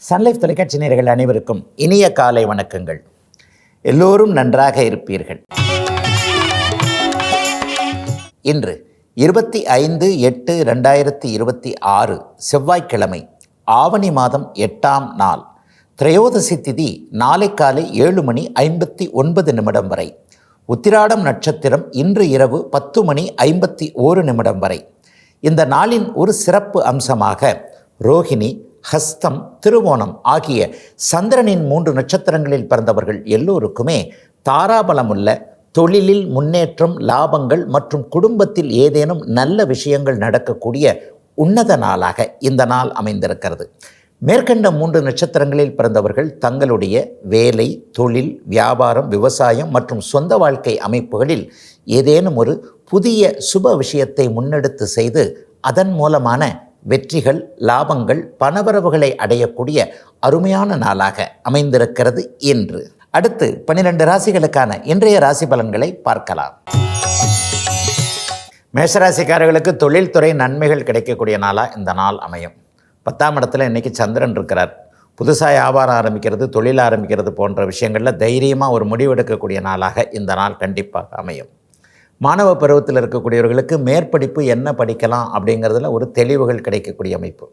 Sun Life தொலைக்காட்சி நேயர்கள் அனைவருக்கும் இனிய காலை வணக்கங்கள். எல்லோரும் நன்றாக இருப்பீர்கள். இன்று 25/8/2026 செவ்வாய்க்கிழமை, ஆவணி மாதம் 8ஆம் நாள், திரையோதசி திதி நாளை காலை 7:59 வரை, உத்திராடம் நட்சத்திரம் இன்று இரவு 10:51 வரை. இந்த நாளின் ஒரு சிறப்பு அம்சமாக ரோஹிணி, ஹஸ்தம், திருவோணம் ஆகிய சந்திரனின் 3 நட்சத்திரங்களில் பிறந்தவர்கள் எல்லோருக்குமே தாராபலமுள்ள தொழிலில் முன்னேற்றம், லாபங்கள் மற்றும் குடும்பத்தில் ஏதேனும் நல்ல விஷயங்கள் நடக்கக்கூடிய உன்னத நாளாக இந்த நாள் அமைந்திருக்கிறது. மேற்கண்ட 3 நட்சத்திரங்களில் பிறந்தவர்கள் தங்களுடைய வேலை, தொழில், வியாபாரம், விவசாயம் மற்றும் சொந்த வாழ்க்கை அமைப்புகளில் ஏதேனும் ஒரு புதிய சுப விஷயத்தை முன்னெடுத்து செய்து அதன் மூலமான வெற்றிகள், லாபங்கள், பணவரவுகளை அடையக்கூடிய அருமையான நாளாக அமைந்திருக்கிறது இன்று. அடுத்து 12 ராசிகளுக்கான இன்றைய ராசி பலன்களை பார்க்கலாம். மேஷராசிக்காரர்களுக்கு தொழில்துறை நன்மைகள் கிடைக்கக்கூடிய நாளாக இந்த நாள் அமையும். 10ஆம் இடத்துல இன்றைக்கி சந்திரன் இருக்கிறார். புதுசாக வியாபாரம் ஆரம்பிக்கிறது, தொழில் ஆரம்பிக்கிறது போன்ற விஷயங்களில் தைரியமாக ஒரு முடிவெடுக்கக்கூடிய நாளாக இந்த நாள் கண்டிப்பாக அமையும். மாணவ பருவத்தில் இருக்கக்கூடியவர்களுக்கு மேற்படிப்பு என்ன படிக்கலாம் அப்படிங்கிறதுல ஒரு தெளிவுகள் கிடைக்கக்கூடிய அமைப்பு.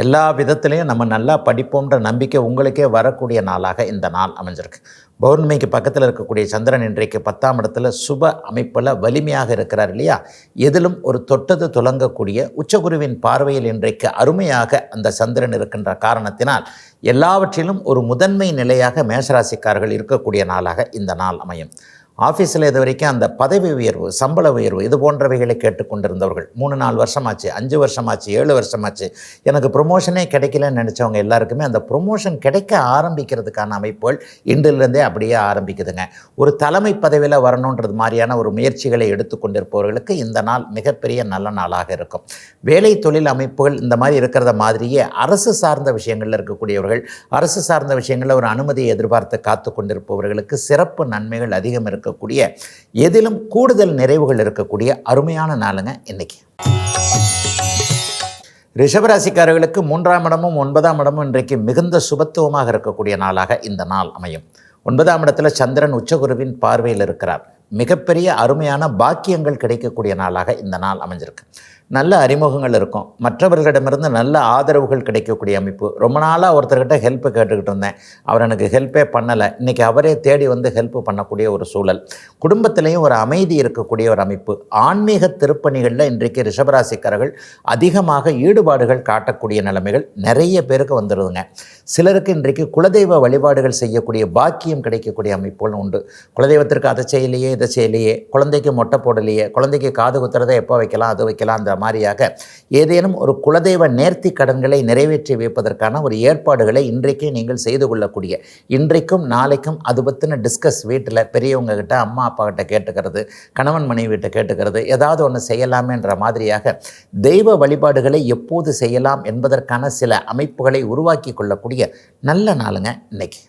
எல்லா விதத்துலேயும் நம்ம நல்லா படிப்போன்ற நம்பிக்கை உங்களுக்கே வரக்கூடிய நாளாக இந்த நாள் அமைஞ்சிருக்கு. பௌர்ணமிக்கு பக்கத்தில் இருக்கக்கூடிய சந்திரன் இன்றைக்கு 10ஆம் இடத்துல சுப அமைப்பில் வலிமையாக இருக்கிறார் இல்லையா? எதிலும் ஒரு தொட்டது துலங்கக்கூடிய உச்சகுருவின் பார்வையில் இன்றைக்கு அருமையாக அந்த சந்திரன் இருக்கின்ற காரணத்தினால் எல்லாவற்றிலும் ஒரு முதன்மை நிலையாக மேஷராசிக்காரர்கள் இருக்கக்கூடிய நாளாக இந்த நாள் அமையும். ஆஃபீஸில் இது வரைக்கும் அந்த பதவி உயர்வு, சம்பள உயர்வு இது போன்றவைகளை கேட்டுக்கொண்டிருந்தவர்கள் 3-4 வருஷமாச்சு, 5 வருஷமாச்சு, 7 வருஷமாச்சு, எனக்கு ப்ரொமோஷனே கிடைக்கலன்னு நினச்சவங்க எல்லாருக்குமே அந்த ப்ரொமோஷன் கிடைக்க ஆரம்பிக்கிறதுக்கான அமைப்புகள் இன்றிலிருந்தே அப்படியே ஆரம்பிக்குதுங்க. ஒரு தலைமை பதவியில் வரணுன்றது மாதிரியான ஒரு முயற்சிகளை எடுத்துக்கொண்டிருப்பவர்களுக்கு இந்த நாள் மிகப்பெரிய நல்ல நாளாக இருக்கும். வேலை தொழில் அமைப்புகள் இந்த மாதிரி இருக்கிறத மாதிரியே அரசு சார்ந்த விஷயங்களில் இருக்கக்கூடியவர்கள், அரசு சார்ந்த விஷயங்களில் ஒரு அனுமதியை எதிர்பார்த்து காத்து கொண்டிருப்பவர்களுக்கு சிறப்பு நன்மைகள் அதிகம் இருக்கக்கூடிய, எதிலும் கூடுதல் நிறைவுகள் இருக்கக்கூடிய அருமையான நாளுங்க இன்னைக்கு. ரிஷபராசிக்காரர்களுக்கு 3ஆம் இடமும் 9ஆம் இடமும் இன்றைக்கு மிகுந்த சுபத்துவமாக இருக்கக்கூடிய நாளாக இந்த நாள் அமையும். 9ஆம் இடத்துல சந்திரன் உச்சகுருவின் பார்வையில் இருக்கிறார். மிகப்பெரிய அருமையான பாக்கியங்கள் கிடைக்கக்கூடிய நாளாக இந்த நாள் அமைஞ்சிருக்கு. நல்ல அறிமுகங்கள் இருக்கும், மற்றவர்களிடமிருந்து நல்ல ஆதரவுகள் கிடைக்கக்கூடிய அமைப்பு. ரொம்ப நாளாக ஒருத்தர்கிட்ட ஹெல்ப்பு கேட்டுக்கிட்டு இருந்தேன், அவர் எனக்கு ஹெல்ப்பே பண்ணலை, இன்றைக்கி அவரே தேடி வந்து ஹெல்ப்பு பண்ணக்கூடிய ஒரு சூழல். குடும்பத்திலையும் ஒரு அமைதி இருக்கக்கூடிய ஒரு அமைப்பு. ஆன்மீக திருப்பணிகளில் இன்றைக்கு ரிஷபராசிக்காரர்கள் அதிகமாக ஈடுபாடுகள் காட்டக்கூடிய நிலைமைகள் நிறைய பேருக்கு வந்துடுதுங்க. சிலருக்கு இன்றைக்கு குலதெய்வ வழிபாடுகள் செய்யக்கூடிய பாக்கியம் கிடைக்கக்கூடிய அமைப்புகள் உண்டு. குலதெய்வத்திற்கு அதை செய்யலையே, இதை செய்யலையே, குழந்தைக்கு மொட்டை போடலையே, குழந்தைக்கு காது குத்துறதை எப்போ வைக்கலாம், அது வைக்கலாம், அந்த மாதிரியாக ஏதேனும் ஒரு குலதெய்வ நேர்த்தி கடன்களை நிறைவேற்றி வைப்பதற்கான ஒரு ஏற்பாடுகளை இன்றைக்கே நீங்கள் செய்து கொள்ளக்கூடிய, இன்றைக்கும் நாளைக்கும் அது பற்றின டிஸ்கஸ் வீட்டில் பெரியவங்க கிட்ட, அம்மா அப்பா கிட்ட கேட்டுக்கிறது, கணவன் மனைவிட்ட கேட்டுக்கிறது, ஏதாவது ஒன்று செய்யலாமேன்ற மாதிரியாக தெய்வ வழிபாடுகளை எப்போது செய்யலாம் என்பதற்கான சில அமைப்புகளை உருவாக்கி கொள்ளக்கூடிய நல்ல நாளுங்க இன்னைக்கு.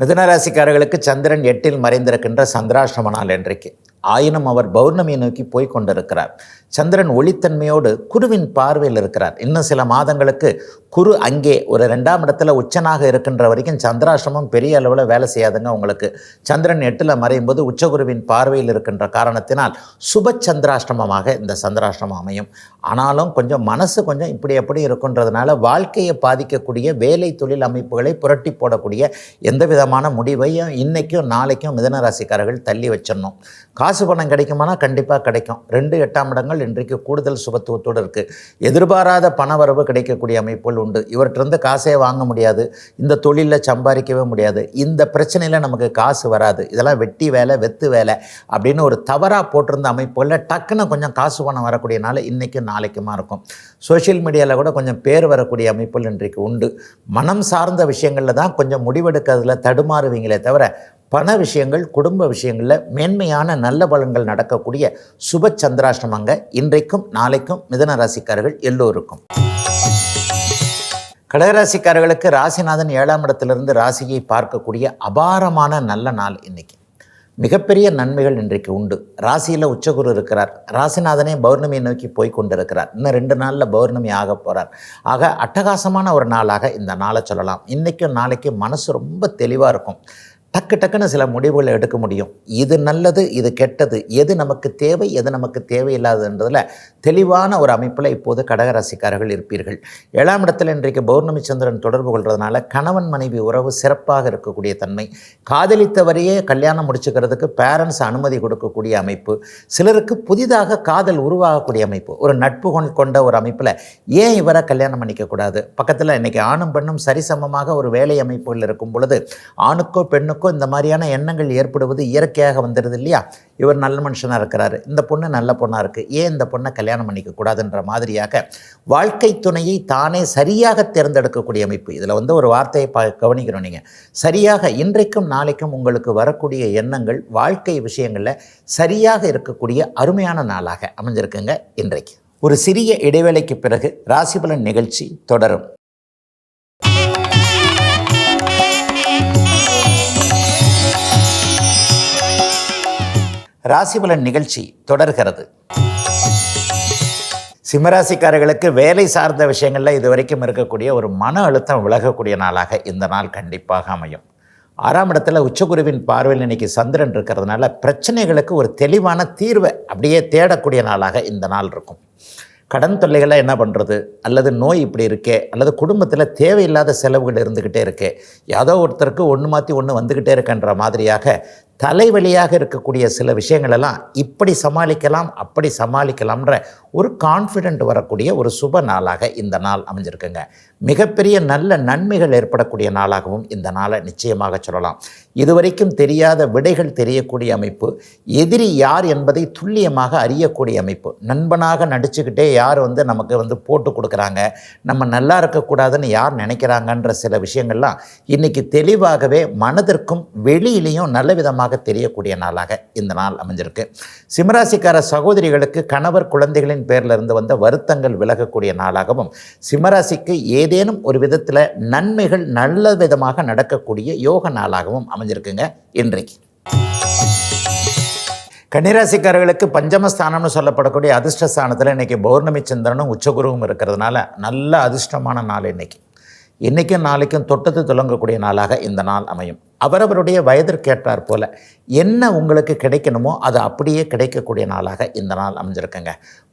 மிதுனராசிக்காரர்களுக்கு சந்திரன் 8இல் மறைந்திருக்கின்ற சந்திராஷ்டம நாள் இன்றைக்கு. ஆயினும் அவர் பௌர்ணமியை நோக்கி போய் கொண்டிருக்கிறார். சந்திரன் ஒளித்தன்மையோடு குருவின் பார்வையில் இருக்கிறார். இன்னும் சில மாதங்களுக்கு குரு அங்கே ஒரு 2ஆம் இடத்துல உச்சனாக இருக்கின்ற வரைக்கும் சந்திராஷ்டமம் பெரிய அளவில் வேலை செய்யாதுங்க உங்களுக்கு. சந்திரன் 8இல் மறையும் போது உச்சகுருவின் பார்வையில் இருக்கின்ற காரணத்தினால் சுப சந்திராஷ்டமமாக இந்த சந்திராஷ்டமம் அமையும். ஆனாலும் கொஞ்சம் மனசு கொஞ்சம் இப்படி எப்படி இருக்குன்றதுனால வாழ்க்கையை பாதிக்கக்கூடிய வேலை தொழில் அமைப்புகளை புரட்டி போடக்கூடிய எந்த விதமான முடிவையும் இன்றைக்கும் நாளைக்கும் மிதுனராசிக்காரர்கள் தள்ளி வச்சிடணும். காசு பணம் கிடைக்குமானா கண்டிப்பாக கிடைக்கும். 2-8ஆம் இடங்கள் இன்றைக்கு கூடுதல் சுபத்துவத்தோடு இருக்குது. எதிர்பாராத பணவரவு கிடைக்கக்கூடிய அமைப்புகள் உண்டு. இவற்றிலிருந்து காசே வாங்க முடியாது, இந்த தொழிலில் சம்பாதிக்கவே முடியாது, இந்த பிரச்சனையில் நமக்கு காசு வராது, இதெல்லாம் வெட்டி வேலை, வெத்து வேலை அப்படின்னு ஒரு தவறாக போட்டிருந்த அமைப்புகளில் டக்குன்னு கொஞ்சம் காசு பணம் வரக்கூடிய நாள் இன்றைக்கும் நாளைக்குமா இருக்கும். சோஷியல் மீடியாவில் கூட கொஞ்சம் பேர் வரக்கூடிய அமைப்புகள் இன்றைக்கு உண்டு. மனம் சார்ந்த விஷயங்களில் தான் கொஞ்சம் முடிவெடுக்கிறதுல தடுமாறுவீங்களே தவிர பண விஷயங்கள், குடும்ப விஷயங்களில் மேன்மையான நல்ல பலன்கள் நடக்கக்கூடிய சுப சந்திராஷ்டமங்க இன்றைக்கும் நாளைக்கும் மிதுன ராசிக்காரர்கள் எல்லோருக்கும். கடகராசிக்காரர்களுக்கு ராசிநாதன் 7ஆம் இடத்திலிருந்து ராசியை பார்க்கக்கூடிய அபாரமான நல்ல நாள் இன்னைக்கு. மிகப்பெரிய நன்மைகள் இன்றைக்கு உண்டு. ராசியில் உச்சகுரு இருக்கிறார். ராசிநாதனே பௌர்ணமியை நோக்கி போய் கொண்டிருக்கிறார். இன்னும் 2 நாளில் பௌர்ணமி ஆக போகிறார். ஆக அட்டகாசமான ஒரு நாளாக இந்த நாளை சொல்லலாம். இன்றைக்கும் நாளைக்கும் மனசு ரொம்ப தெளிவாக இருக்கும். டக்குன்னு சில முடிவுகளை எடுக்க முடியும். இது நல்லது, இது கெட்டது, எது நமக்கு தேவை, எது நமக்கு தேவையில்லாததுன்றதில் தெளிவான ஒரு அமைப்பில் இப்போது கடகராசிக்காரர்கள் இருப்பீர்கள். 7ஆம் இடத்தில் இன்றைக்கு பௌர்ணமி சந்திரன் தொடர்பு கொள்வதனால கணவன் மனைவி உறவு சிறப்பாக இருக்கக்கூடிய தன்மை. காதலித்தவரையே கல்யாணம் முடிச்சுக்கிறதுக்கு பேரண்ட்ஸ் அனுமதி கொடுக்கக்கூடிய அமைப்பு. சிலருக்கு புதிதாக காதல் உருவாகக்கூடிய அமைப்பு. ஒரு நட்பு கொண்ட ஒரு அமைப்பில் ஏன் இவரை கல்யாணம் பண்ணிக்கக்கூடாது? பக்கத்தில் இன்றைக்கி ஆணும் பெண்ணும் சரிசமமாக ஒரு வேலை அமைப்புகள் இருக்கும் பொழுது ஆணுக்கோ பெண்ணுக்கோ இந்த மாதிரியான எண்ணங்கள் ஏற்படுவது இயற்கையாக வந்துடுது இல்லையா? இவர் நல்ல மனுஷனாக இருக்கிறாரு, இந்த பொண்ணு நல்ல பொண்ணாக இருக்குது, ஏன் இந்த பொண்ணை கல்யாணம் பண்ணிக்க கூடாதுன்ற மாதிரியாக வாழ்க்கை துணையை தானே சரியாக தேர்ந்தெடுக்கக்கூடிய அமைப்பு. இதில் ஒரு வார்த்தையை கவனிக்கணும். நீங்கள் சரியாக இன்றைக்கும் நாளைக்கும் உங்களுக்கு வரக்கூடிய எண்ணங்கள் வாழ்க்கை விஷயங்களில் சரியாக இருக்கக்கூடிய அருமையான நாளாக அமைஞ்சிருக்குங்க இன்றைக்கு. ஒரு சிறிய இடைவேளைக்கு பிறகு ராசிபலன் நிகழ்ச்சி தொடரும். ராசிபலன் நிகழ்ச்சி தொடர்கிறது. சிம்மராசிக்காரர்களுக்கு வேலை சார்ந்த விஷயங்களில் இதுவரைக்கும் இருக்கக்கூடிய ஒரு மன அழுத்தம் விலகக்கூடிய நாளாக இந்த நாள் கண்டிப்பாக அமையும். 6ஆம் இடத்துல உச்சகுருவின் பார்வையில் இன்னைக்கு சந்திரன் இருக்கிறதுனால பிரச்சனைகளுக்கு ஒரு தெளிவான தீர்வை அப்படியே தேடக்கூடிய நாளாக இந்த நாள் இருக்கும். கடன் தொல்லைகளை என்ன பண்ணுறது, அல்லது நோய் இப்படி இருக்கே, அல்லது குடும்பத்தில் தேவையில்லாத செலவுகள் இருந்துக்கிட்டே இருக்கே, ஏதோ ஒருத்தருக்கு ஒன்று மாற்றி ஒன்று வந்துக்கிட்டே இருக்குன்ற மாதிரியாக தலைவலியாக இருக்கக்கூடிய சில விஷயங்களெல்லாம் இப்படி சமாளிக்கலாம் அப்படி சமாளிக்கலாம்ன்ற ஒரு கான்ஃபிடென்ட் வரக்கூடிய ஒரு சுப நாளாக இந்த நாள் அமைஞ்சிருக்குங்க. மிகப்பெரிய நல்ல நன்மைகள் ஏற்படக்கூடிய நாளாகவும் இந்த நாளை நிச்சயமாக சொல்லலாம். இதுவரைக்கும் தெரியாத விடைகள் தெரியக்கூடிய அமைப்பு. எதிரி யார் என்பதை துல்லியமாக அறியக்கூடிய அமைப்பு. நண்பனாக நடிச்சுக்கிட்டே யார் நமக்கு போட்டு கொடுக்குறாங்க, நம்ம நல்லா இருக்கக்கூடாதுன்னு யார் நினைக்கிறாங்கன்ற சில விஷயங்கள்லாம் இன்றைக்கி தெளிவாகவே மனதிற்கும் வெளியிலையும் நல்ல விதமாக தெரியக்கூடிய நாளாக இந்த நாள் அமைஞ்சிருக்கு. சிம்மராசிக்கார சகோதரிகளுக்கு கணவர் குழந்தைகளின் பேரில் இருந்து வந்த வருத்தங்கள் விலகக்கூடிய நாளாகவும், சிம்மராசிக்கு ஏதேனும் ஒரு விதத்தில் நன்மைகள் நல்ல விதமாக நடக்கக்கூடிய யோக நாளாகவும் அமைஞ்சிருக்குங்க இன்றைக்கு. கன்னிராசிக்காரர்களுக்கு பஞ்சமஸ்தானம்னு சொல்லப்படக்கூடிய அதிர்ஷ்டஸ்தானத்தில் இன்றைக்கி பௌர்ணமி சந்திரனும் உச்சகுருவும் இருக்கிறதுனால நல்ல அதிர்ஷ்டமான நாள் இன்றைக்கும் நாளைக்கும் தொட்டது துலங்கக்கூடிய நாளாக இந்த நாள் அமையும். அவரவருடைய வயதிற்கேற்றார் போல என்ன உங்களுக்கு கிடைக்கணுமோ அது அப்படியே கிடைக்கக்கூடிய நாளாக இந்த நாள் அமைஞ்சிருக்குங்க.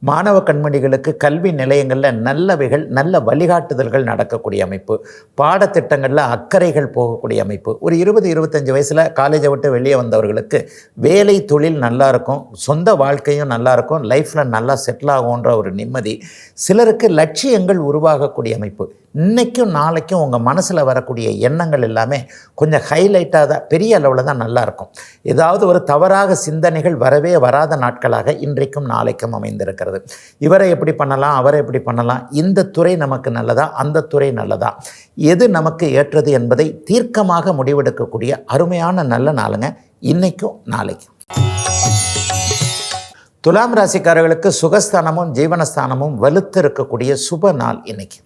மாணவ கண்மணிகளுக்கு கல்வி நிலையங்களில் நல்லவைகள் நல்ல வழிகாட்டுதல்கள் நடக்கக்கூடிய அமைப்பு. பாடத்திட்டங்களில் அக்கறைகள் போகக்கூடிய அமைப்பு. ஒரு 20-25 வயசில் காலேஜை விட்டு வெளியே வந்தவர்களுக்கு வேலை தொழில் நல்லாயிருக்கும், சொந்த வாழ்க்கையும் நல்லாயிருக்கும், லைஃப்பில் நல்லா செட்டில் ஆகுன்ற ஒரு நிம்மதி. சிலருக்கு லட்சியங்கள் உருவாகக்கூடிய அமைப்பு. இன்றைக்கும் நாளைக்கும் உங்கள் மனசில் வரக்கூடிய எண்ணங்கள் எல்லாமே கொஞ்சம் ஹைலைட்டாக தான், பெரிய அளவில் தான் நல்லாயிருக்கும். ஏதாவது ஒரு தவறாக சிந்தனைகள் வரவே வராத நாட்களாக இன்றைக்கும் நாளைக்கும் அமைந்திருக்கிறது. இவரை எப்படி பண்ணலாம், அவரை எப்படி பண்ணலாம், இந்த துறை நமக்கு நல்லதா, அந்த துறை நல்லதா, எது நமக்கு ஏற்றது என்பதை தீர்க்கமாக முடிவெடுக்கக்கூடிய அருமையான நல்ல நாளுங்க இன்றைக்கும் நாளைக்கும். துலாம் ராசிக்காரர்களுக்கு சுகஸ்தானமும் ஜீவனஸ்தானமும் வலுத்து இருக்கக்கூடிய சுப நாள் இன்னைக்கு.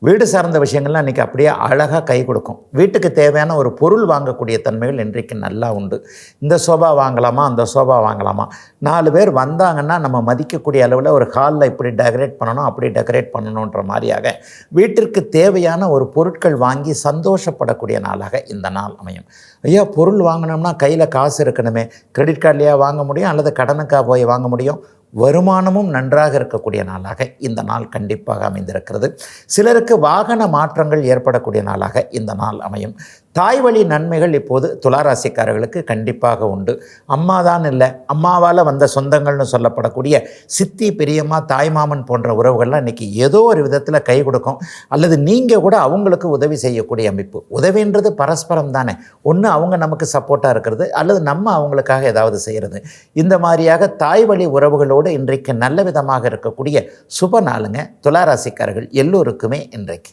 வீடு சார்ந்த விஷயங்கள்லாம் இன்றைக்கி அப்படியே அழகாக கை கொடுக்கும். வீட்டுக்கு தேவையான ஒரு பொருள் வாங்கக்கூடிய தன்மைகள் இன்றைக்கு நல்லா உண்டு. இந்த சோபா வாங்கலாமா, அந்த சோபா வாங்கலாமா, 4 பேர் வந்தாங்கன்னா நம்ம மதிக்கக்கூடிய அளவில் ஒரு ஹாலில் இப்படி டெக்கரேட் பண்ணணும் அப்படி டெக்கரேட் பண்ணணுன்ற மாதிரியாக வீட்டிற்கு தேவையான ஒரு பொருட்கள் வாங்கி சந்தோஷப்படக்கூடிய நாளாக இந்த நாள் அமையும். ஐயா, பொருள் வாங்கினோம்னா கையில் காசு இருக்கணுமே, கிரெடிட் கார்ட்லையா வாங்க முடியும் அல்லது கடனுக்காக போய் வாங்க முடியும்? வருமானமும் நன்றாக இருக்கக்கூடிய நாளாக இந்த நாள் கண்டிப்பாக அமைந்திருக்கிறது. சிலருக்கு வாகன மாற்றங்கள் ஏற்படக்கூடிய நாளாக இந்த நாள் அமையும். தாய் வழி நன்மைகள் இப்போது துளாராசிக்காரர்களுக்கு கண்டிப்பாக உண்டு. அம்மா தான் இல்லை, அம்மாவால் வந்த சொந்தங்கள்னு சொல்லப்படக்கூடிய சித்தி பெரியம்மா தாய்மாமன் போன்ற உறவுகள்லாம் இன்றைக்கி ஏதோ ஒரு விதத்தில் கை கொடுக்கும். அல்லது நீங்கள் கூட அவங்களுக்கு உதவி செய்யக்கூடிய அமைப்பு. உதவின்றது பரஸ்பரம் தானே. ஒன்று அவங்க நமக்கு சப்போர்ட்டாக இருக்கிறது, அல்லது நம்ம அவங்களுக்காக ஏதாவது செய்கிறது. இந்த மாதிரியாக தாய் வழி உறவுகளோடு இன்றைக்கு நல்ல விதமாக இருக்கக்கூடிய சுப நாளுங்க துளாராசிக்காரர்கள் எல்லோருக்குமே இன்றைக்கு.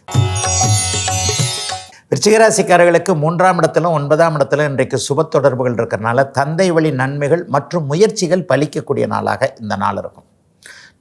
விருச்சிகராசிக்காரர்களுக்கு 3ஆம் இடத்திலும் 9ஆம் இடத்திலும் இன்றைக்கு சுப தொடர்புகள் இருக்கிறனால தந்தை வழி நன்மைகள் மற்றும் முயற்சிகள் பலிக்கக்கூடிய நாளாக இந்த நாள் இருக்கும்.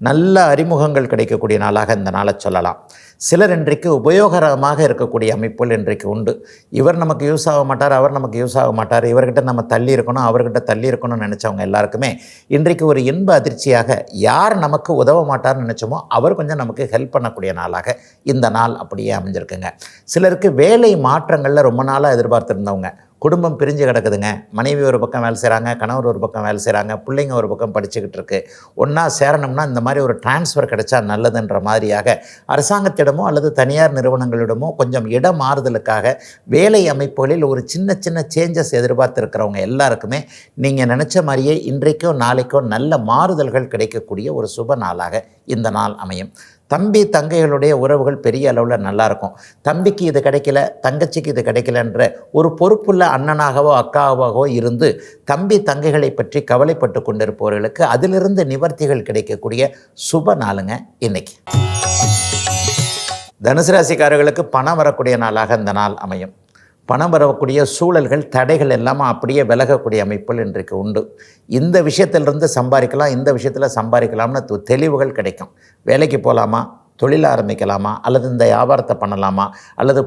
நல்ல அறிமுகங்கள் கிடைக்கக்கூடிய நாளாக இந்த நாளை சொல்லலாம். சிலர் இன்றைக்கு உபயோகரமாக இருக்கக்கூடிய அமைப்புகள் இன்றைக்கு உண்டு. இவர் நமக்கு யூஸ் ஆக மாட்டார், அவர் நமக்கு யூஸ் ஆக மாட்டார், இவர்கிட்ட நம்ம தள்ளி இருக்கணும், அவர்கிட்ட தள்ளி இருக்கணும்னு நினச்சவங்க எல்லாருக்குமே இன்றைக்கு ஒரு இன்ப அதிர்ச்சியாக யார் நமக்கு உதவ மாட்டார்னு நினச்சோமோ அவர் கொஞ்சம் நமக்கு ஹெல்ப் பண்ணக்கூடிய நாளாக இந்த நாள் அப்படியே அமைஞ்சிருக்குங்க. சிலருக்கு வேலை மாற்றங்களில் ரொம்ப நாளாக எதிர்பார்த்துருந்தவங்க, குடும்பம் பிரிஞ்சு கிடக்குதுங்க, மனைவி ஒரு பக்கம் வேலை செய்கிறாங்க, கணவர் ஒரு பக்கம் வேலை செய்கிறாங்க, பிள்ளைங்க ஒரு பக்கம் படிச்சுக்கிட்டு இருக்கு, ஒன்றா சேரணும்னா இந்த மாதிரி ஒரு டிரான்ஸ்ஃபர் கிடைச்சா நல்லதுன்ற மாதிரியாக அரசாங்கத்திடமோ அல்லது தனியார் நிறுவனங்களிடமோ கொஞ்சம் இடமாறுதலுக்காக வேலை அமைப்புகளில் ஒரு சின்ன சின்ன சேஞ்சஸ் எதிர்பார்த்துருக்கிறவங்க எல்லாருக்குமே நீங்கள் நினச்ச மாதிரியே இன்றைக்கோ நாளைக்கோ நல்ல மாறுதல்கள் கிடைக்கக்கூடிய ஒரு சுப நாளாக இந்த நாள் அமையும். தம்பி தங்கைகளுடைய உறவுகள் பெரிய அளவில் நல்லாயிருக்கும். தம்பிக்கு இது கிடைக்கல, தங்கச்சிக்கு இது கிடைக்கலன்ற ஒரு பொறுப்புள்ள அண்ணனாகவோ அக்காவாகவோ இருந்து தம்பி தங்கைகளை பற்றி கவலைப்பட்டு கொண்டிருப்பவர்களுக்கு அதிலிருந்து நிவர்த்திகள் கிடைக்கக்கூடிய சுப நாளுங்க இன்னைக்கு. தனுசு ராசிக்காரர்களுக்கு பணம் வரக்கூடிய நாளாக இந்த நாள் அமையும். பணம் வரக்கூடிய சூழல்கள் தடைகள் எல்லாமே அப்படியே விலகக்கூடிய அமைப்புகள் இன்றைக்கு உண்டு. இந்த விஷயத்திலிருந்து சம்பாதிக்கலாம், இந்த விஷயத்தில் சம்பாதிக்கலாம்னு தெளிவுகள் கிடைக்கும். வேலைக்கு போகலாமா, தொழில் ஆரம்பிக்கலாமா, அல்லது இந்த வியாபாரத்தை பண்ணலாமா, அல்லது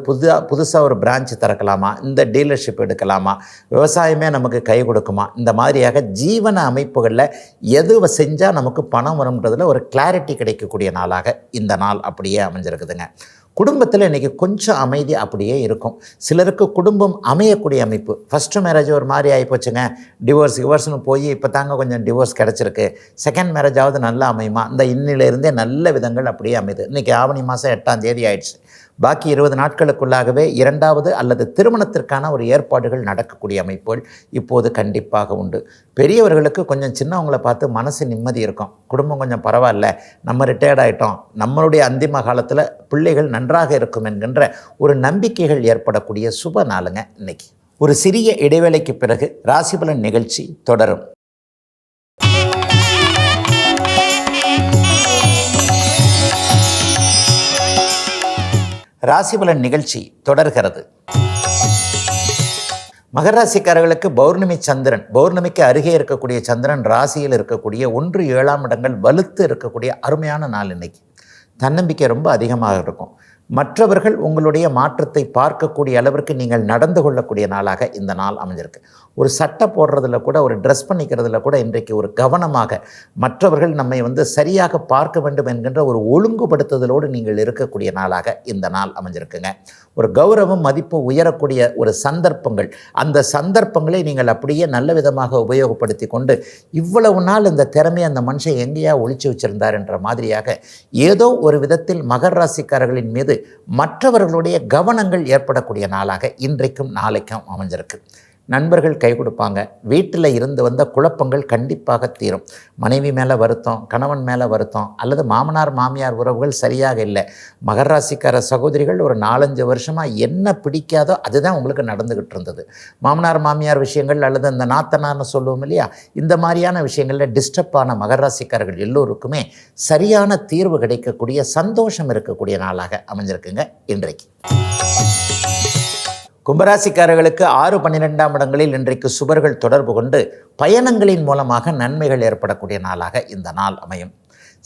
புதுசாக ஒரு பிரான்ச் திறக்கலாமா, இந்த டீலர்ஷிப் எடுக்கலாமா, விவசாயமே நமக்கு கை கொடுக்குமா, இந்த மாதிரியாக ஜீவன அமைப்புகளில் எது செஞ்சால் நமக்கு பணம் வரும்ன்றதில் ஒரு கிளாரிட்டி கிடைக்கக்கூடிய நாளாக இந்த நாள் அப்படியே அமைஞ்சிருக்குதுங்க. குடும்பத்தில் இன்றைக்கி கொஞ்சம் அமைதி அப்படியே இருக்கும். சிலருக்கு குடும்பம் அமையக்கூடிய அமைப்பு, ஃபஸ்ட்டு மேரேஜ் ஒரு மாதிரி ஆகிப்போச்சுங்க, டிவோர்ஸ்னு போய் இப்போ தாங்க கொஞ்சம் டிவோர்ஸ் கிடச்சிருக்கு, செகண்ட் மேரேஜாவது நல்லா அமையுமா, இந்த இன்னிலிருந்தே நல்ல விதங்கள் அப்படியே அமையுது. இன்றைக்கி ஆவணி மாதம் 8ஆம் தேதி ஆயிடுச்சு. பாக்கி 20 நாட்களுக்குள்ளாகவே இரண்டாவது அல்லது திருமணத்திற்கான ஒரு ஏற்பாடுகள் நடக்கக்கூடிய அமைப்புகள் இப்போது கண்டிப்பாக உண்டு. பெரியவர்களுக்கு கொஞ்சம் சின்னவங்களை பார்த்து மனசு நிம்மதி இருக்கும். குடும்பம் கொஞ்சம் பரவாயில்ல, நம்ம ரிட்டையர்ட் ஆகிட்டோம், நம்மளுடைய அந்திம காலத்தில் பிள்ளைகள் நன்றாக இருக்கும் என்கின்ற ஒரு நம்பிக்கைகள் ஏற்படக்கூடிய சுப நாளுங்க இன்னைக்கு. ஒரு சிறிய இடைவேளைக்கு பிறகு ராசிபலன் நிகழ்ச்சி தொடரும். ராசிபலன் நிகழ்ச்சி தொடர்கிறது. மகர ராசிக்காரர்களுக்கு பௌர்ணமி சந்திரன், பௌர்ணமிக்கு அருகே இருக்கக்கூடிய சந்திரன் ராசியில் இருக்கக்கூடிய 1-7 இடங்கள் வலுத்து இருக்கக்கூடிய அருமையான நாள் இன்னைக்கு. தன்னம்பிக்கை ரொம்ப அதிகமாக இருக்கும். மற்றவர்கள் உங்களுடைய மாற்றத்தை பார்க்கக்கூடிய அளவிற்கு நீங்கள் நடந்து கொள்ளக்கூடிய நாளாக இந்த நாள் அமைஞ்சிருக்கு. ஒரு சட்டை போடுறதுல கூட, ஒரு ட்ரெஸ் பண்ணிக்கிறதுல கூட இன்றைக்கு ஒரு கவனமாக மற்றவர்கள் நம்மை சரியாக பார்க்க வேண்டும் என்கின்ற ஒரு ஒழுங்குபடுத்துதலோடு நீங்கள் இருக்கக்கூடிய நாளாக இந்த நாள் அமைஞ்சிருக்குங்க. ஒரு கௌரவம் மதிப்பு உயரக்கூடிய ஒரு சந்தர்ப்பங்கள், அந்த சந்தர்ப்பங்களை நீங்கள் அப்படியே நல்ல விதமாக உபயோகப்படுத்தி கொண்டு இவ்வளவு நாள் இந்த திறமையை அந்த மனுஷன் எங்கேயா ஒழிச்சு வச்சிருந்தார் என்ற மாதிரியாக ஏதோ ஒரு விதத்தில் மகர ராசிக்காரர்களின் மீது மற்றவர்களுடைய கவனங்கள் ஏற்படக்கூடிய நாளாக இன்றைக்கும் நாளைக்கும் அமைஞ்சிருக்கு. நண்பர்கள் கை கொடுப்பாங்க. வீட்டில் இருந்து வந்த குழப்பங்கள் கண்டிப்பாக தீரும். மனைவி மேலே வருத்தம், கணவன் மேலே வருத்தம், அல்லது மாமனார் மாமியார் உறவுகள் சரியாக இல்லை. மகர ராசிக்கார சகோதரிகள் ஒரு 4-5 வருஷமாக என்ன பிடிக்காதோ அதுதான் உங்களுக்கு நடந்துக்கிட்டு இருந்தது. மாமனார் மாமியார் விஷயங்கள் அல்லது அந்த நாத்தனார்னு சொல்லுவோம் இல்லையா, இந்த மாதிரியான விஷயங்களில் டிஸ்டர்ப் ஆன மகர ராசிக்காரர்கள் எல்லோருக்குமே சரியான தீர்வு கிடைக்கக்கூடிய, சந்தோஷம் இருக்கக்கூடிய நாளாக அமைஞ்சிருக்குங்க இன்றைக்கு. கும்பராசிக்காரர்களுக்கு 6-12ஆம் இடங்களில் இன்றைக்கு சுபர்கள் தொடர்பு கொண்டு பயணங்களின் மூலமாக நன்மைகள் ஏற்படக்கூடிய நாளாக இந்த நாள் அமையும்.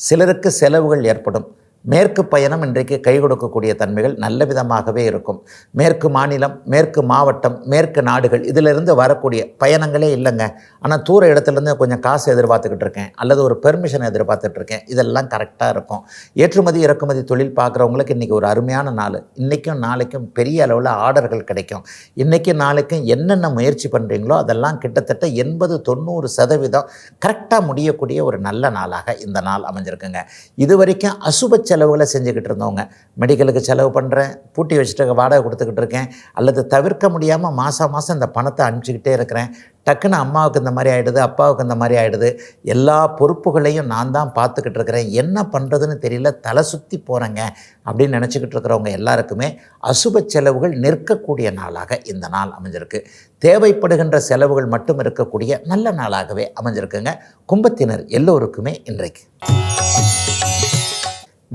சிலருக்கு செலவுகள் ஏற்படும். மேற்கு பயணம் இன்றைக்கு கை கொடுக்கக்கூடிய தன்மைகள் நல்ல விதமாகவே இருக்கும். மேற்கு மாநிலம், மேற்கு மாவட்டம், மேற்கு நாடுகள் இதிலிருந்து வரக்கூடிய பயணங்களே இல்லைங்க, ஆனால் தூர இடத்துலேருந்து கொஞ்சம் காசு எதிர்பார்த்துக்கிட்டு இருக்கேன், அல்லது ஒரு பெர்மிஷன் எதிர்பார்த்துட்டு இருக்கேன், இதெல்லாம் கரெக்டாக இருக்கும். ஏற்றுமதி இறக்குமதி தொழில் பார்க்குறவங்களுக்கு இன்றைக்கி ஒரு அருமையான நாள். இன்றைக்கும் நாளைக்கும் பெரிய அளவில் ஆர்டர்கள் கிடைக்கும். இன்றைக்கும் நாளைக்கும் என்னென்ன முயற்சி பண்ணுறீங்களோ அதெல்லாம் கிட்டத்தட்ட 80-90% கரெக்டாக முடியக்கூடிய ஒரு நல்ல நாளாக இந்த நாள் அமைஞ்சிருக்குங்க. இது வரைக்கும் அசுப செலவுகளை செஞ்சுக்கிட்டு இருந்தவங்க, மெடிக்கலுக்கு செலவு பண்ணுறேன், பூட்டி வச்சுட்டு வாடகை கொடுத்துக்கிட்டு இருக்கேன், அல்லது தவிர்க்க முடியாமல் மாதம் இந்த பணத்தை அனுப்பிச்சிக்கிட்டே இருக்கிறேன், டக்குன்னு அம்மாவுக்கு இந்த மாதிரி ஆகிடுது, அப்பாவுக்கு இந்த மாதிரி ஆகிடுது, எல்லா பொறுப்புகளையும் நான் தான் பார்த்துக்கிட்டு இருக்கிறேன், என்ன பண்ணுறதுன்னு தெரியல, தலை சுற்றி போகிறேங்க அப்படின்னு நினச்சிக்கிட்டு இருக்கிறவங்க எல்லாருக்குமே அசுப செலவுகள் நிற்கக்கூடிய நாளாக இந்த நாள் அமைஞ்சிருக்கு. தேவைப்படுகின்ற செலவுகள் மட்டும் இருக்கக்கூடிய நல்ல நாளாகவே அமைஞ்சிருக்குங்க கும்பத்தினர் எல்லோருக்குமே இன்றைக்கு.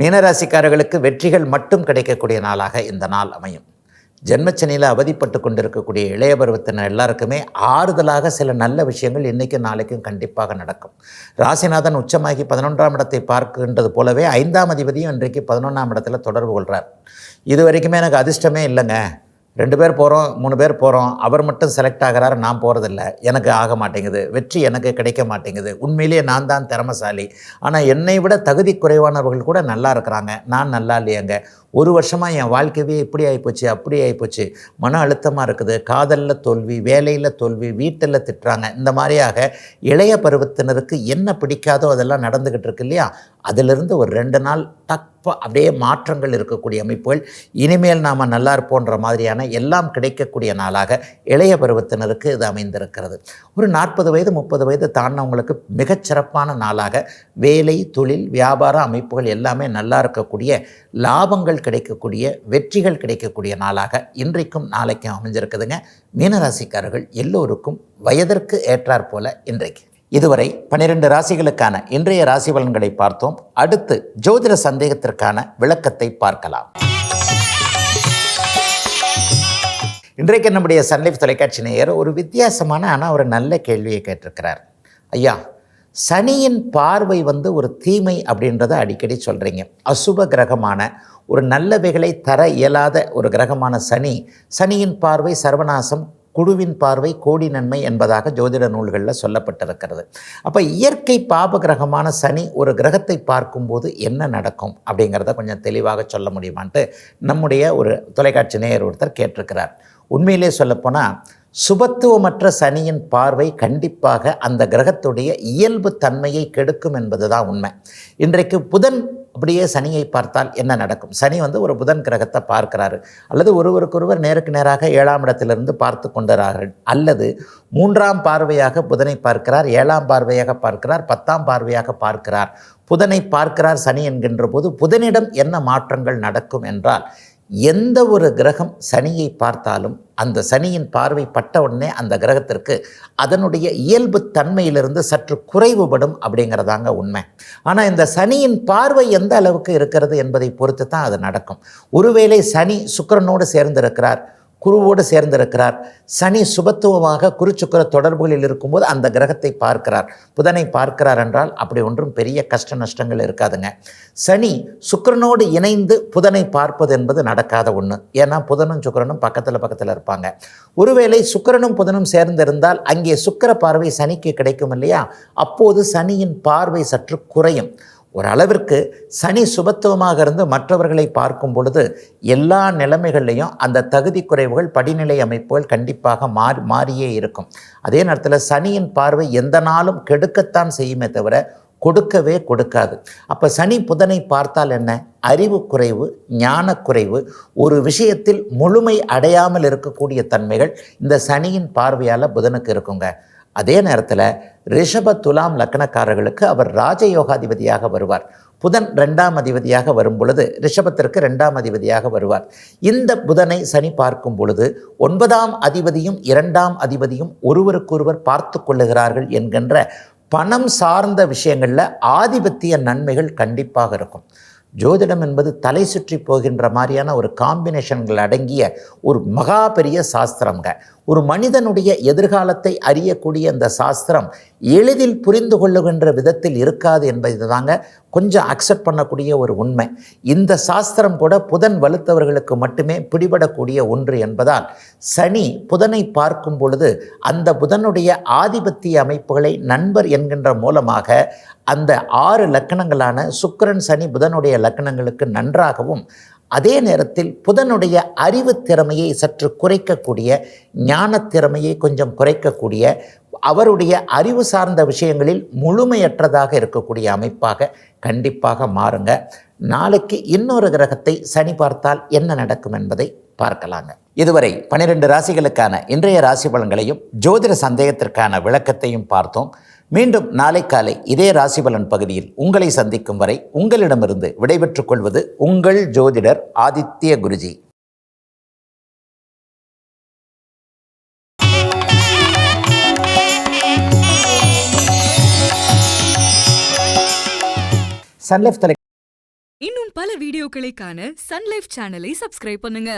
மீனராசிக்காரர்களுக்கு வெற்றிகள் மட்டும் கிடைக்கக்கூடிய நாளாக இந்த நாள் அமையும். ஜென்மச்சனியில் அவதிப்பட்டு கொண்டிருக்கக்கூடிய இளைய பருவத்தினர் எல்லாருக்குமே ஆறுதலாக சில நல்ல விஷயங்கள் இன்றைக்கும் நாளைக்கும் கண்டிப்பாக நடக்கும். ராசிநாதன் உச்சமாகி 11ஆம் இடத்தை பார்க்கின்றது போலவே 5ஆம் அதிபதியும் இன்றைக்கு 11ஆம் இடத்துல தொடர்பு கொள்கிறார். இது வரைக்குமே எனக்கு அதிர்ஷ்டமே இல்லைங்க, 2 பேர் போகிறோம் 3 பேர் போகிறோம், அவர் மட்டும் செலக்ட் ஆகிறாரு, நான் போகிறதில்ல, எனக்கு ஆக மாட்டேங்குது, வெற்றி எனக்கு கிடைக்க மாட்டேங்குது, உண்மையிலேயே நான் தான் திறமைசாலி, ஆனால் என்னை விட தகுதி குறைவானவர்கள் கூட நல்லா இருக்கிறாங்க, நான் நல்லா இல்லையாங்க, ஒரு வருஷமாக என் வாழ்க்கையே இப்படி ஆகிப்போச்சு அப்படி ஆகிப்போச்சு, மன அழுத்தமாக இருக்குது, காதலில் தோல்வி, வேலையில் தோல்வி, வீட்டில் திட்டுறாங்க, இந்த மாதிரியாக இளைய பருவத்தினருக்கு என்ன பிடிக்காதோ அதெல்லாம் நடந்துக்கிட்டு இருக்கு இல்லையா, அதிலிருந்து ஒரு 2 நாள் அப்படியே மாற்றங்கள் இருக்கக்கூடிய அமைப்புகள், இனிமேல் நாம் நல்லா இருப்போன்ற மாதிரியான எல்லாம் கிடைக்கக்கூடிய நாளாக இளைய பருவத்தினருக்கு இது அமைந்திருக்கிறது. ஒரு 40 வயது 30 வயது தாண்டினவங்களுக்கு மிகச்சிறப்பான நாளாக வேலை, தொழில், வியாபார அமைப்புகள் எல்லாமே நல்லா இருக்கக்கூடிய, லாபங்கள் கிடைக்கக்கூடிய, வெற்றிகள் கிடைக்கக்கூடிய நாளாக இன்றைக்கும் நாளைக்கும் அமைஞ்சிருக்குதுங்க. மீனராசிக்காரர்கள் எல்லோருக்கும் வயதிற்கு ஏற்றாற் போல இன்றைக்கு. இதுவரை 12 ராசிகளுக்கான இன்றைய ராசி பலன்களை பார்த்தோம். அடுத்து ஜோதிட சந்தேகத்திற்கான விளக்கத்தை பார்க்கலாம். இன்றைக்கு நம்முடைய சன்லைஃப் தொலைக்காட்சி நேயர் ஒரு வித்தியாசமான ஆனால் ஒரு நல்ல கேள்வியை கேட்டிருக்கிறார். ஐயா, சனியின் பார்வை ஒரு தீமை அப்படின்றத அடிக்கடி சொல்கிறீங்க. அசுப கிரகமான ஒரு நல்லவைகளை தர இயலாத ஒரு கிரகமான சனியின் பார்வை சர்வநாசம், குழுவின் பார்வை கோடி நன்மை என்பதாக ஜோதிட நூல்களில் சொல்லப்பட்டிருக்கிறது. அப்போ இயற்கை பாப கிரகமான சனி ஒரு கிரகத்தை பார்க்கும்போது என்ன நடக்கும் அப்படிங்கிறத கொஞ்சம் தெளிவாக சொல்ல முடியுமான்ட்டு நம்முடைய ஒரு தொலைக்காட்சி நேயர் ஒருத்தர் கேட்டிருக்கிறார். உண்மையிலே சொல்லப்போனால் சுபத்துவமற்ற சனியின் பார்வை கண்டிப்பாக அந்த கிரகத்துடைய இயல்பு தன்மையை கெடுக்கும் என்பது தான் உண்மை. இன்றைக்கு புதன் அப்படியே சனியை பார்த்தால் என்ன நடக்கும்? சனி ஒரு புதன் கிரகத்தை பார்க்கிறாரு, அல்லது ஒருவருக்கொருவர் நேருக்கு நேராக 7ஆம் இடத்திலிருந்து பார்த்து கொண்டார்கள், அல்லது 3ஆம் பார்வையாக புதனை பார்க்கிறார், 7ஆம் பார்வையாக பார்க்கிறார், 10ஆம் பார்வையாக பார்க்கிறார். புதனை பார்க்கிறார் சனி என்கின்ற போது புதனிடம் என்ன மாற்றங்கள் நடக்கும் என்றால், எந்த ஒரு கிரகம் சனியை பார்த்தாலும் அந்த சனியின் பார்வை பட்ட உடனே அந்த கிரகத்திற்கு அதனுடைய இயல்பு தன்மையிலிருந்து சற்று குறைவுபடும் அப்படிங்கிறதாங்க உண்மை. ஆனால் இந்த சனியின் பார்வை எந்த அளவுக்கு இருக்கிறது என்பதை பொறுத்து தான் அது நடக்கும். ஒருவேளை சனி சுக்கிரனோடு சேர்ந்திருக்கிறார், குருவோடு சேர்ந்திருக்கிறார், சனி சுபத்துவமாக குரு சுக்கிர தொடர்புகளில் இருக்கும்போது அந்த கிரகத்தை பார்க்கிறார், புதனை பார்க்கிறார் என்றால் அப்படி ஒன்றும் பெரிய கஷ்ட நஷ்டங்கள் இருக்காதுங்க. சனி சுக்கிரனோடு இணைந்து புதனை பார்ப்பது என்பது நடக்காத ஒன்று. ஏன்னா புதனும் சுக்கிரனும் பக்கத்தில் இருப்பாங்க. ஒருவேளை சுக்கிரனும் புதனும் சேர்ந்திருந்தால் அங்கே சுக்கிர பார்வை சனிக்கு கிடைக்கும் இல்லையா, அப்போது சனியின் பார்வை சற்று குறையும். ஒரு அளவிற்கு சனி சுபத்துவமாக இருந்து மற்றவர்களை பார்க்கும் பொழுது எல்லா நிலைமைகள்லையும் அந்த தகுதி குறைவுகள், படிநிலை அமைப்புகள் கண்டிப்பாக மாறியே இருக்கும். அதே நேரத்தில் சனியின் பார்வை எந்த நாளும் கெடுக்கத்தான் செய்யுமே தவிர கொடுக்கவே கொடுக்காது. அப்போ சனி புதனை பார்த்தால் என்ன? அறிவு குறைவு, ஞான குறைவு, ஒரு விஷயத்தில் முழுமை அடையாமல் இருக்கக்கூடிய தன்மைகள் இந்த சனியின் பார்வையால் புதனுக்கு இருக்குங்க. அதே நேரத்தில் ரிஷப துலாம் லக்னக்காரர்களுக்கு அவர் ராஜயோகாதிபதியாக வருவார். புதன் 2ஆம் அதிபதியாக வரும் பொழுது ரிஷபத்திற்கு 2ஆம் அதிபதியாக வருவார். இந்த புதனை சனி பார்க்கும் பொழுது 9ஆம் அதிபதியும் 2ஆம் அதிபதியும் ஒருவருக்கொருவர் பார்த்து கொள்ளுகிறார்கள் என்கின்ற பணம் சார்ந்த விஷயங்களில் ஆதிபத்திய நன்மைகள் கண்டிப்பாக இருக்கும். ஜோதிடம் என்பது தலை சுற்றி போகின்ற மாதிரியான ஒரு காம்பினேஷன்கள் அடங்கிய ஒரு மகா பெரிய சாஸ்திரங்க. ஒரு மனிதனுடைய எதிர்காலத்தை அறியக்கூடிய இந்த சாஸ்திரம் எளிதில் புரிந்து கொள்ளுகின்ற விதத்தில் இருக்காது என்பது தாங்க கொஞ்சம் அக்செப்ட் பண்ணக்கூடிய ஒரு உண்மை. இந்த சாஸ்திரம் கூட புதன் வலுத்தவர்களுக்கு மட்டுமே பிடிபடக்கூடிய ஒன்று என்பதால் சனி புதனை பார்க்கும் பொழுது அந்த புதனுடைய ஆதிபத்திய அமைப்புகளை நண்பர் என்கின்ற மூலமாக அந்த 6 லக்கணங்களான சுக்கிரன் சனி புதனுடைய லக்கணங்களுக்கு நன்றாகவும், அதே நேரத்தில் புதனுடைய அறிவு திறமையை சற்று குறைக்கக்கூடிய, ஞான திறமையை கொஞ்சம் குறைக்கக்கூடிய, அவருடைய அறிவு சார்ந்த விஷயங்களில் முழுமையற்றதாக இருக்கக்கூடிய அமைப்பாக கண்டிப்பாக மாறுங்க. நாளைக்கு இன்னொரு கிரகத்தை சனி பார்த்தால் என்ன நடக்கும் என்பதை பார்க்கலாங்க. இதுவரை 12 ராசிகளுக்கான இன்றைய ராசி பலன்களையும் ஜோதிட சந்தேகத்திற்கான விளக்கத்தையும் பார்த்தோம். மீண்டும் நாளை காலை இதே ராசிபலன் பகுதியில் உங்களை சந்திக்கும் வரை உங்களிடமிருந்து விடைபெற்றுக் கொள்வது உங்கள் ஜோதிடர் ஆதித்ய குருஜி. இன்னும் பல வீடியோக்களை காண சன்லைஃப் சேனலை சப்ஸ்கிரைப் பண்ணுங்க.